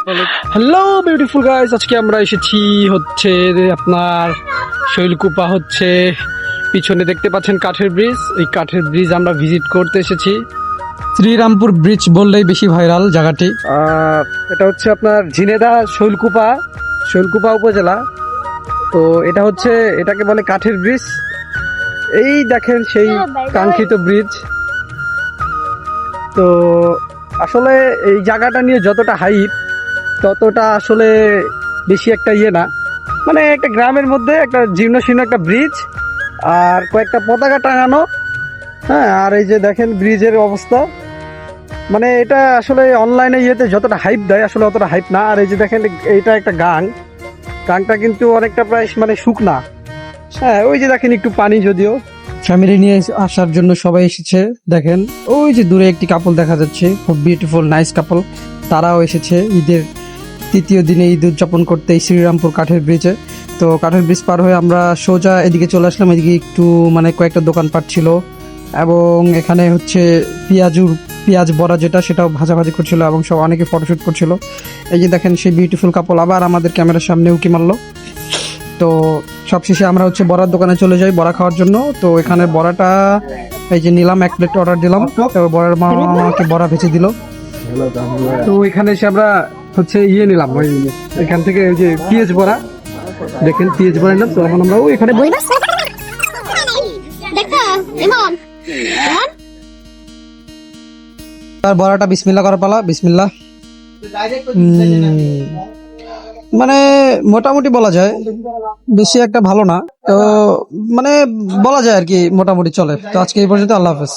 Hello beautiful guys, আজকে আমরা এসেছি হচ্ছে আপনার শৈলকুপা হচ্ছে পিছনে দেখতে পাচ্ছেন কাঠের ব্রিজ। এই কাঠের ব্রিজ আমরা ভিজিট করতে এসেছি। শ্রীরামপুর ব্রিজ বললেই বেশি ভাইরাল জায়গাটি। এটা হচ্ছে আপনার ঝিনেদা শৈলকুপা উপজেলা। তো এটা হচ্ছে এটাকে বলে কাঠের ব্রিজ। এই দেখেন সেই কাঙ্ক্ষিত ব্রিজ। তো আসলে এই জায়গাটা নিয়ে যতটা হাইপ ততটা আসলে বেশি একটা না, মানে একটা গ্রামের মধ্যে একটা জীর্ণশীর্ণ একটা ব্রিজ আর কয়েকটা পতাকা টাঙানো। হ্যাঁ, আর এই যে দেখেন ব্রিজের অবস্থা, মানে এটা আসলে অনলাইনে যতটা হাইপ দেয় আসলে অতটা হাইপ না। আর এই যে দেখেন এইটা একটা গাংটা কিন্তু অনেকটা প্রায় মানে শুকনা। হ্যাঁ, ওই যে দেখেন একটু পানি, যদিও ফ্যামিলি নিয়ে আসার জন্য সবাই এসেছে। দেখেন ওই যে দূরে একটি কাপল দেখা যাচ্ছে, খুব বিউটিফুল নাইস কাপল। তারাও এসেছে ঈদের তৃতীয় দিনে ঈদ উদযাপন করতে এই শ্রীরামপুর কাঠের ব্রিজে। তো কাঠের ব্রিজ পার হয়ে আমরা সোজা এদিকে চলে আসলাম। এদিকে একটু মানে কয়েকটা দোকানপাট ছিল এবং এখানে হচ্ছে পেঁয়াজ বড়া সেটাও ভাজাভাজি করছিল এবং সব অনেকে ফটোশ্যুট করছিল। এই যে দেখেন সেই বিউটিফুল কাপল আবার আমাদের ক্যামেরার সামনে উকি মারলো। তো সবশেষে আমরা হচ্ছে বড়ার দোকানে চলে যাই বড়া খাওয়ার জন্য। তো এখানে বড়াটা এই যে নিলাম, 1 প্লেট অর্ডার দিলাম। তো বড়ার মা আমাকে বড়া ভেজে দিল। তো এখানে এসে আমরা হচ্ছে নিলাম ওই এখান থেকে ওই যে পেঁয়াজ বড়া, দেখেন পেঁয়াজ বড়া নিলাম। তো এখন আমরা এখানে তার বড়াটা বিসমিল্লাহ করার পালা। বিসমিল্লাহ। মানে মোটামুটি বলা যায়, বেশি একটা ভালো না, তো মানে বলা যায় আর কি মোটামুটি চলে। তো আজকে এই পর্যন্ত, আল্লাহ হাফেজ।